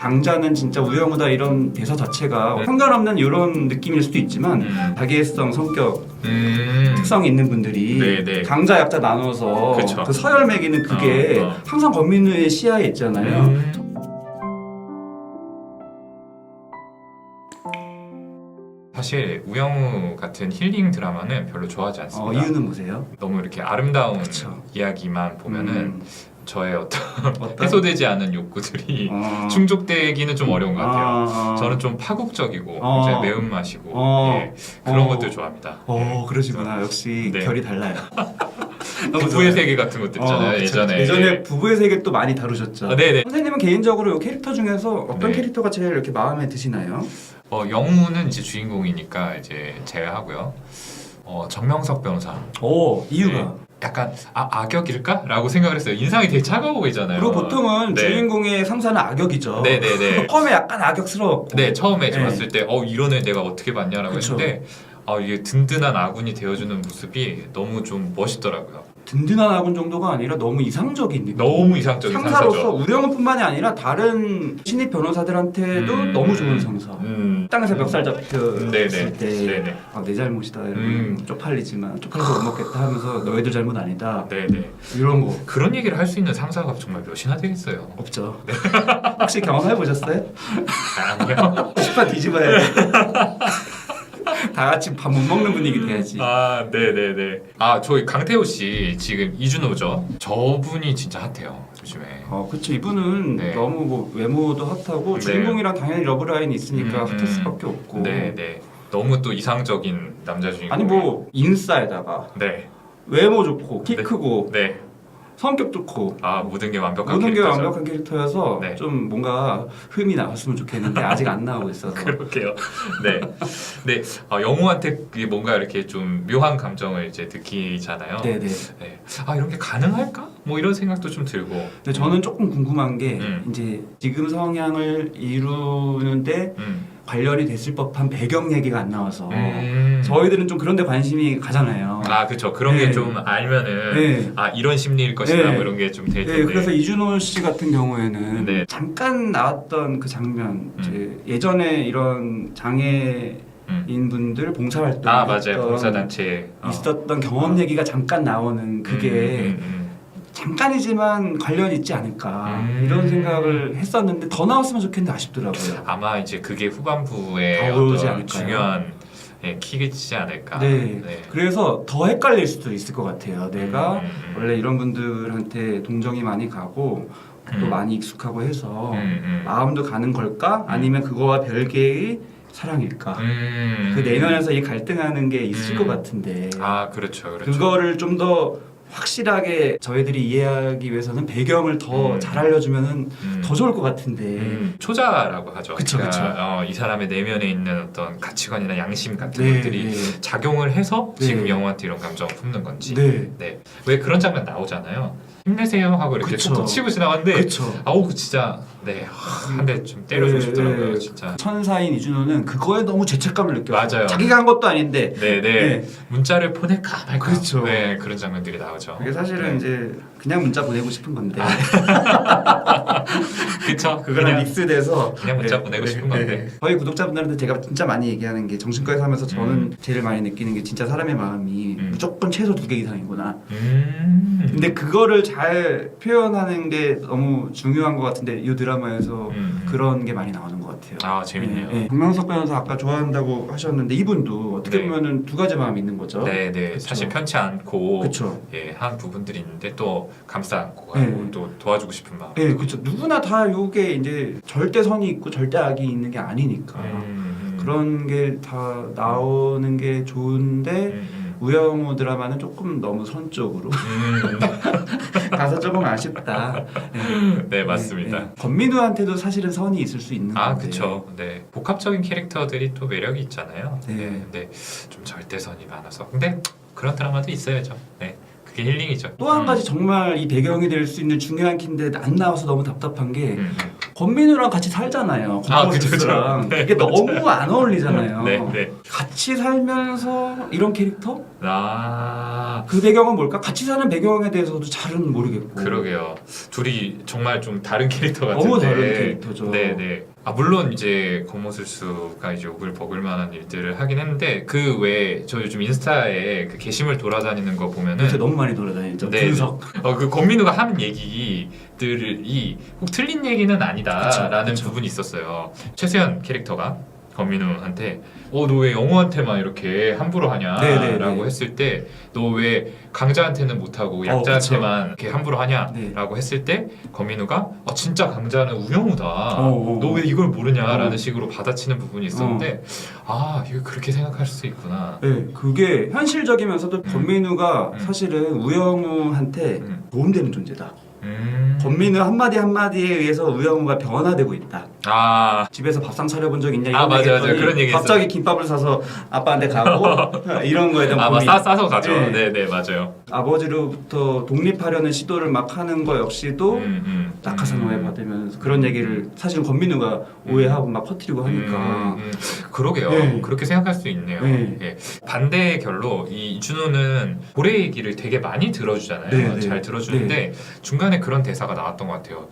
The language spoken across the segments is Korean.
강자는 진짜 우영우다 이런 대사 자체가 상관없는 이런 느낌일 수도 있지만 자기애성, 성격, 특성이 있는 분들이 네네. 강자 약자 나눠서 그쵸. 그 서열 매기는 그게 항상 권민우의 시야에 있잖아요. 사실 우영우 같은 힐링 드라마는 별로 좋아하지 않습니다. 이유는 뭐세요? 너무 이렇게 아름다운 그쵸. 이야기만 보면은 저의 어떤 어떤? 해소되지 않은 욕구들이 충족되기는 좀 어려운 것 같아요. 저는 좀 파국적이고 굉장히 매운맛이고 예, 그런 것들 좋아합니다. 그러시구나. 역시 네. 결이 달라요. 부부의 세계 같은 것들 있잖아요. 예전에 부부의 세계 또 많이 다루셨죠. 네네. 선생님은 개인적으로 이 캐릭터 중에서 어떤 네. 캐릭터가 제일 이렇게 마음에 드시나요? 영우는 이제 주인공이니까 이제 제외하고요. 정명석 변호사. 이유가? 네. 약간 악역일까? 라고 생각을 했어요. 인상이 되게 차가워 보이잖아요. 그리고 보통은 네. 주인공의 상사는 악역이죠. 네네네. 처음에 약간 악역스러웠고. 네, 처음에 네. 봤을 때 이런 애 내가 어떻게 봤냐라고 그쵸. 했는데 이게 든든한 아군이 되어주는 모습이 너무 좀 멋있더라고요. 든든한 아군 정도가 아니라 너무 이상적인 느낌. 너무 이상적인 상사로서 상사죠. 우영우뿐만이 아니라 다른 신입 변호사들한테도 너무 좋은 상사. 땅에서 멱살 잡혔을 네네. 때 네네. 내 잘못이다 이러면 쪽팔리지만 쪽팔려서 못 먹겠다 하면서 너희들 잘못 아니다 네네. 이런 거 그런 얘기를 할 수 있는 상사가 정말 몇이나 되겠어요. 없죠. 혹시 경험해 보셨어요? 아니요. 10판 뒤집어야 돼. 다 같이 밥 못 먹는 분위기 돼야지. 네네네. 저희 강태호 씨 지금 이준호죠. 저분이 진짜 핫해요. 요즘에. 그렇죠. 이분은 네. 너무 뭐 외모도 핫하고 네. 주인공이랑 당연히 러브라인이 있으니까 핫할 수밖에 없고. 네네. 너무 또 이상적인 남자 주인공. 아니 뭐 인싸에다가 네. 외모 좋고 키 네. 크고 네. 성격 좋고 모든 게 완벽한 모든 게 캐릭터죠. 완벽한 캐릭터여서 네. 좀 뭔가 흠이 나왔으면 좋겠는데 아직 안 나오고 있어서. 그렇게요. 네. 네. 영우한테 그게 뭔가 이렇게 좀 묘한 감정을 이제 느끼잖아요. 네네. 네. 이런 게 가능할까? 뭐 이런 생각도 좀 들고. 근데 저는 조금 궁금한 게 음. 이제 지금 성향을 이루는데 관련이 됐을 법한 배경 얘기가 안 나와서 저희들은 좀 그런 데 관심이 가잖아요. 그렇죠. 그런 네. 게 좀 알면은 네. 이런 심리일 것이다. 네. 뭐 이런 게 좀 될 텐데. 네, 그래서 이준호 씨 같은 경우에는 네. 잠깐 나왔던 그 장면, 이제 예전에 이런 장애인 분들 봉사활동 맞아요. 봉사단체 있었던 경험 얘기가 잠깐 나오는 그게 잠깐이지만 관련이 있지 않을까 이런 생각을 했었는데 더 나왔으면 좋겠는데 아쉽더라고요. 아마 이제 그게 후반부에 나오지 어떤 않을까요? 중요한 키겠지 않을까. 네. 그래서 더 헷갈릴 수도 있을 것 같아요. 내가 원래 이런 분들한테 동정이 많이 가고 또 많이 익숙하고 해서 마음도 가는 걸까? 아니면 그거와 별개의 사랑일까? 그 내면에서 이 갈등하는 게 있을 것 같은데 그렇죠. 그거를 좀 더 확실하게 저희들이 이해하기 위해서는 배경을 더 잘 알려주면은 더 좋을 것 같은데. 초자라고 하죠. 그쵸, 그러니까 이 사람의 내면에 있는 어떤 가치관이나 양심 같은 것들이 작용을 해서 지금 영우한테 이런 감정을 품는 건지. 네. 왜 그런 장면 나오잖아요. 힘내세요 하고 이렇게 그쵸. 툭툭 치고 지나갔는데 그렇죠. 진짜 한 대 좀 때려주고 싶더라고요. 진짜. 천사인 이준호는 그거에 너무 죄책감을 느껴요. 맞아요. 자기가 한 것도 아닌데. 네. 문자를 보낼까 말까. 그렇죠. 네, 그런 장면들이 나오죠. 그게 사실은 이제 그냥 문자 보내고 싶은 건데. 그쵸. 그거랑 믹스돼서 그냥 문자 보내고 싶은 건데. 저희 구독자분들한테 제가 진짜 많이 얘기하는 게 정신과에서 하면서 저는 제일 많이 느끼는 게 진짜 사람의 마음이 무조건 최소 2개 이상이구나. 근데 그거를 잘 표현하는 게 너무 중요한 것 같은데 이 드라마에서 그런 게 많이 나오는 것 같아요. 재밌네요. 정명석 변호사 아까 좋아한다고 하셨는데 이분도 어떻게 보면은 두 가지 마음이 있는 거죠. 네. 그쵸? 사실 편치 않고 그렇죠. 한 부분들이 있는데 또 감싸 안고 가고 또 도와주고 싶은 마음. 네, 그렇죠. 누구나 다 요게 이제 절대선이 있고 절대악이 있는 게 아니니까 그런 게 다 나오는 게 좋은데 우영우 드라마는 조금 너무 선 쪽으로 가서 조금 아쉽다. 네, 맞습니다. 권민우한테도 사실은 선이 있을 수 있는 건데. 그렇죠. 네, 복합적인 캐릭터들이 또 매력이 있잖아요. 네. 근데 좀 절대선이 많아서. 근데 그런 드라마도 있어야죠. 네, 그게 힐링이죠. 또 한 가지 정말 이 배경이 될 수 있는 중요한 키인데 안 나와서 너무 답답한 게 권민우랑 같이 살잖아요. 권모술수랑 네, 이게 너무 안 어울리잖아요. 네, 네. 같이 살면서 이런 캐릭터? 아, 그 배경은 뭘까? 같이 사는 배경에 대해서도 잘은 모르겠고. 그러게요. 둘이 정말 좀 다른 캐릭터 같은데. 너무 다른 캐릭터죠. 네, 네. 아, 물론 이제 권모술수가 이제 욕을 먹을 만한 일들을 하긴 했는데 그 외에 저 요즘 인스타에 그 게시물 돌아다니는 거 보면은 요새 너무 많이 돌아다니죠. 네, 분석. 그 권민우가 하는 얘기들이 꼭 틀린 얘기는 아니다라는 그쵸. 부분이 있었어요. 최수연 캐릭터가 권민우한테 너 왜 영호한테만 이렇게 함부로 하냐라고 네네네. 했을 때 너 왜 강자한테는 못하고 약자한테만 이렇게 함부로 하냐라고 했을 때 권민우가 진짜 강자는 우영우다. 너 왜 이걸 모르냐라는 식으로 받아치는 부분이 있었는데 아 이거 그렇게 생각할 수 있구나. 네, 그게 현실적이면서도 권민우가 사실은 우영우한테 도움되는 존재다. 권민우 한마디 한마디에 의해서 우영우가 변화되고 있다. 아, 집에서 밥상 차려본 적 있냐? 이런 맞아, 얘기 맞아. 그런 얘기 갑자기 김밥을 사서 아빠한테 가고 이런 거에 대한 고민. 싸서 가죠. 네. 네, 네, 맞아요. 아버지로부터 독립하려는 시도를 막 하는 거 역시도 낙하산 오해 받으면서 그런 얘기를 사실 권민우가 오해하고 막 퍼뜨리고 하니까. 그러게요. 네. 그렇게 생각할 수 있네요. 네. 예. 반대의 결로 이 준호는 고래 얘기를 되게 많이 들어주잖아요. 네, 네. 잘 들어주는데 중간에 그런 대사가 나왔던 것 같아요.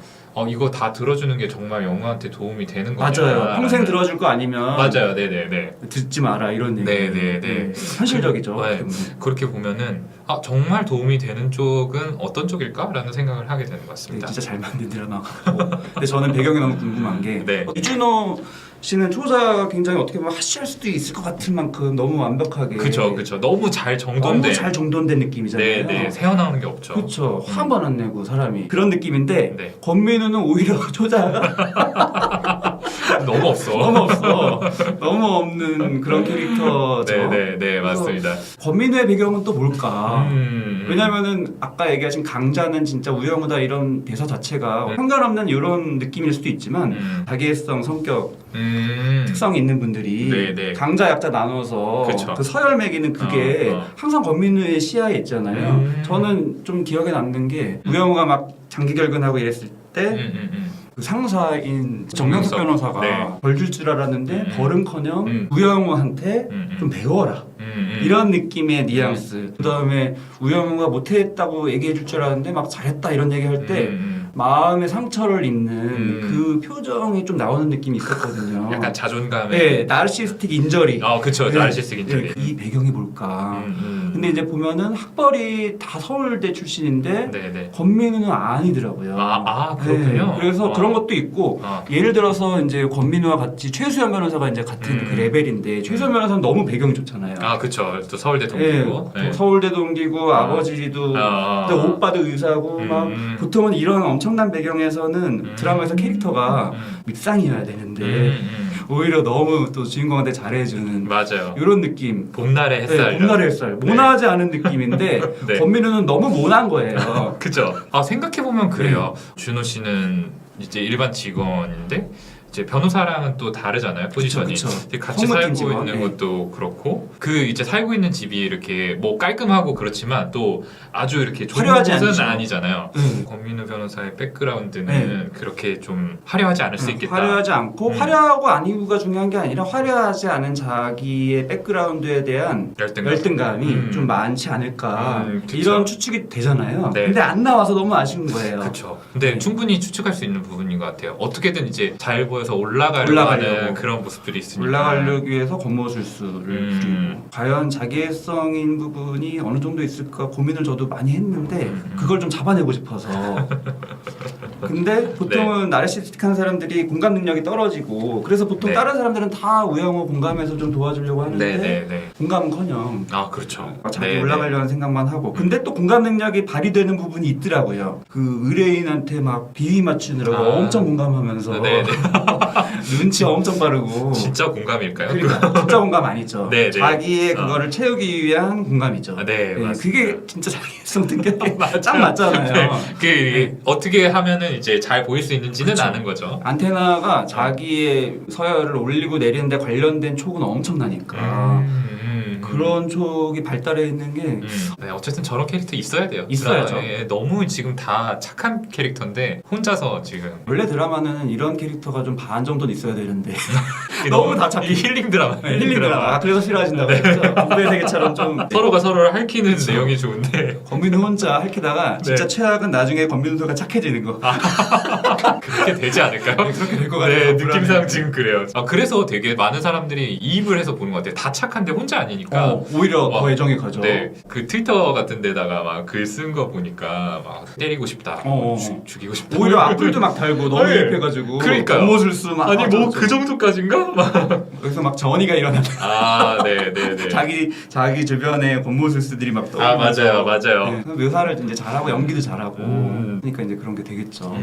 이거 다 들어주는 게 정말 영우한테 도움이 되는 거냐? 맞아요. 평생 들어줄 거 아니면 맞아요. 네네네. 듣지 마라 이런 얘기. 네네네. 현실적이죠. 네. 그렇게 보면은 정말 도움이 되는 쪽은 어떤 쪽일까라는 생각을 하게 되는 것 같습니다. 진짜 잘 만든 드라마 같고. 근데 저는 배경이 너무 궁금한 게 네. 이준호 씨는 초자가 굉장히 어떻게 보면 하시할 수도 있을 것 같은 만큼 너무 완벽하게 그쵸. 너무 잘 정돈된. 너무 잘 정돈된 느낌이잖아요. 네네. 새어나오는 게 없죠. 그렇죠. 화 한 번 안 내고 사람이 그런 느낌인데 네. 권민우는 오히려 초자가 너무 없어. 너무 없어. 너무 없는 그런 캐릭터죠. 네네네 맞습니다. 권민우의 배경은 또 뭘까? 음. 왜냐면은 아까 얘기하신 강자는 진짜 우영우다 이런 대사 자체가 편견없는 이런 느낌일 수도 있지만 자기애성, 성격, 특성이 있는 분들이 네네. 강자 약자 나눠서 그쵸. 그 서열 매기는 그게 항상 권민우의 시야에 있잖아요. 저는 좀 기억에 남는 게 우영우가 막 장기 결근하고 이랬을 때 그 상사인 정명석 변호사가 네. 벌 줄 줄 알았는데 벌은커녕 우영우한테 좀 배워라. 이런 느낌의 뉘앙스. 그다음에 우영우가 못했다고 얘기해 줄 줄 알았는데 막 잘했다 이런 얘기할 때 마음의 상처를 입는 그 표정이 좀 나오는 느낌이 있었거든요. 약간 자존감에. 네, 나르시스틱 인저리. 그쵸. 네. 나르시스틱 인저리. 이 배경이 뭘까? 근데 이제 보면은 학벌이 다 서울대 출신인데 네네. 권민우는 아니더라고요. 그렇군요. 네, 그래서 그런 것도 있고 예를 들어서 이제 권민우와 같이 최수연 변호사가 이제 같은 그 레벨인데 최수연 변호사는 너무 배경이 좋잖아요. 그쵸. 또 서울대 동기고. 네, 서울대 동기고 아버지도 근데 오빠도 의사고 막 보통은 이런 엄청난 배경에서는 드라마에서 캐릭터가 밉상이어야 되는데 오히려 너무 또 주인공한테 잘해주는 맞아요. 이런 느낌. 봄날의 햇살. 네, 봄날의 햇살. 모나하지 않은 느낌인데 네. 권민우는 너무 모난 거예요. 그죠. 생각해보면 그래요. 준호 씨는 이제 일반 직원인데 이제 변호사랑은 또 다르잖아요. 포지션이. 그쵸. 같이 살고 있는 것도 그렇고 그 이제 살고 있는 집이 이렇게 뭐 깔끔하고 그렇지만 또 아주 이렇게 좋은 화려하지 곳은 않죠. 아니잖아요. 권민우 변호사의 백그라운드는 네. 그렇게 좀 화려하지 않을 수 있겠다. 화려하지 않고 화려하고 아니고가 중요한 게 아니라 화려하지 않은 자기의 백그라운드에 대한 열등감이 좀 많지 않을까 이런 추측이 되잖아요. 네. 근데 안 나와서 너무 아쉬운 거예요. 그렇죠. 근데 네. 충분히 추측할 수 있는 부분인 것 같아요. 어떻게든 이제 잘 보여서 올라가려고 하는 그런 모습들이 있으니까. 올라가려기 위해서 권모술수를 부리고 과연 자기애성인 부분이 어느 정도 있을까 고민을 저도 많이 했는데 그걸 좀 잡아내고 싶어서 근데 보통은 나르시스틱한 사람들이 공감 능력이 떨어지고 그래서 보통 다른 사람들은 다 우영우 공감해서 좀 도와주려고 하는데 공감은커녕 그렇죠. 자기 올라가려는 생각만 하고 근데 또 공감 능력이 발휘되는 부분이 있더라고요. 그 의뢰인한테 막 비위 맞추느라고 엄청 공감하면서 눈치 엄청 빠르고 진짜 공감일까요? 그러니까 진짜 공감 아니죠. 네네. 자기의 그거를 채우기 위한 공감이죠. 네, 맞습니다. 그게 진짜 자기애성 능력이 딱 맞잖아요. 어떻게 하면은 이제 잘 보일 수 있는지는 그쵸. 아는 거죠. 안테나가 자기의 서열을 올리고 내리는데 관련된 촉은 엄청나니까 그런 쪽이 발달해 있는 게 네, 어쨌든 저런 캐릭터 있어야 돼요. 있어야죠. 드라마에 너무 지금 다 착한 캐릭터인데 혼자서 지금 원래 드라마는 이런 캐릭터가 좀 반 정도는 있어야 되는데 너무 다 착해. 힐링 드라마. 네, 힐링 드라마. 아, 그래서 싫어하신다고 했죠. 공부의 세계처럼 좀 서로가 서로를 핥히는 그쵸. 내용이 좋은데 권민우 혼자 핥히다가 진짜 네. 최악은 나중에 권민우가 착해지는 거. 그렇게 되지 않을까요? 그렇게 될 것 같아요. 네, 느낌상 지금 그래요. 그래서 되게 많은 사람들이 이입을 해서 보는 것 같아요. 다 착한데 혼자 아니니까. 오히려 더 애정이 가죠. 네, 그 트위터 같은 데다가 막 글 쓴 거 보니까 막 때리고 싶다, 죽이고 싶다. 오히려 악플도 막 달고 너무 네. 입해가지고 그러니까요. 겉모술수 막 아니 뭐 그 정도까지인가? 막. 여기서 막 전이가 일어난다. 아, 네, 네, 네. 자기 주변에 겉모술수들이 막 아, 맞아요, 맞아요. 네, 묘사를 이제 잘하고 연기도 잘하고 그러니까 이제 그런 게 되겠죠.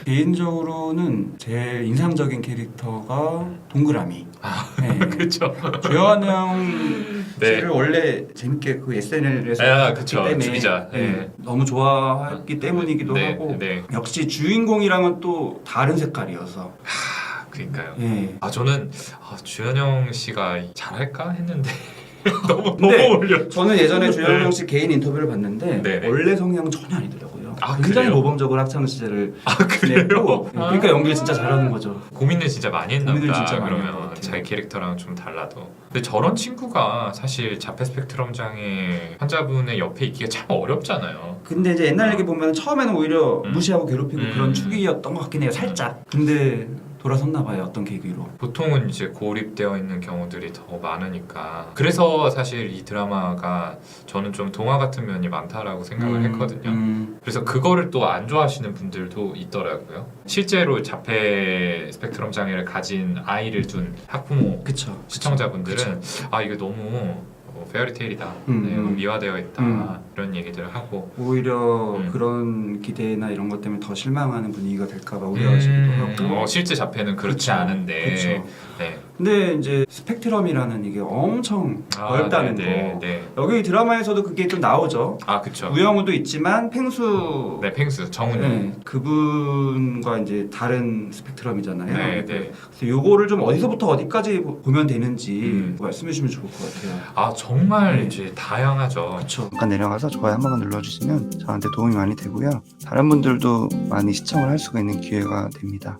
개인적으로는 제일 인상적인 캐릭터가 동그라미. 네. 그렇죠. 주현영 네. 씨를 원래 재밌게 그 SNL에서 아, 봤기 그쵸. 때문에 주기자. 네. 네. 너무 좋아했기 때문이기도 네, 하고 네. 역시 주인공이랑은 또 다른 색깔이어서 그러니까요. 예. 저는 주현영 씨가 잘할까 했는데 너무 근데 어울려. 저는 예전에 주현영 네. 씨 개인 인터뷰를 봤는데 네네. 원래 성향은 전혀 아니더라고요. 아, 굉장히 그래요? 모범적으로 학창 시절을 그래요? 지냈고 그러니까 연기를 진짜 잘하는 거죠. 고민을 진짜 많이 했나 고민을 보다. 진짜 많이 한것 그러면 같아요. 자기 캐릭터랑 좀 달라도. 근데 저런 친구가 사실 자폐 스펙트럼 장애 환자분의 옆에 있기가 참 어렵잖아요. 근데 이제 옛날 얘기 보면 처음에는 오히려 무시하고 괴롭히고 음. 그런 축이었던 것 같긴 해요. 살짝. 근데 돌아섰나 봐요. 어떤 계기로. 보통은 이제 고립되어 있는 경우들이 더 많으니까 그래서 사실 이 드라마가 저는 좀 동화 같은 면이 많다라고 생각을 했거든요. 그래서 그거를 또 안 좋아하시는 분들도 있더라고요. 실제로 자폐 스펙트럼 장애를 가진 아이를 둔 학부모 그쵸. 시청자분들은 아 이게 너무 페어리테일이다, 미화되어 있다 이런 얘기들을 하고 오히려 그런 기대나 이런 것 때문에 더 실망하는 분위기가 될까봐 우려하시기도 하고. 실제 자폐는 그렇지 그쵸. 않은데. 그쵸. 네. 근데 이제 스펙트럼이라는 이게 엄청 넓다는 거. 네. 여기 드라마에서도 그게 좀 나오죠. 아 그렇죠. 우영우도 있지만 펭수. 네, 펭수 정은우. 네, 그분과 이제 다른 스펙트럼이잖아요. 네. 그래서 요거를 좀 어디서부터 어디까지 보면 되는지 말씀해 주시면 좋을 것 같아요. 아 정말 네. 이제 다양하죠. 그렇죠. 잠깐 내려가서 좋아요 한 번만 눌러주시면 저한테 도움이 많이 되고요. 다른 분들도 많이 시청을 할 수가 있는 기회가 됩니다.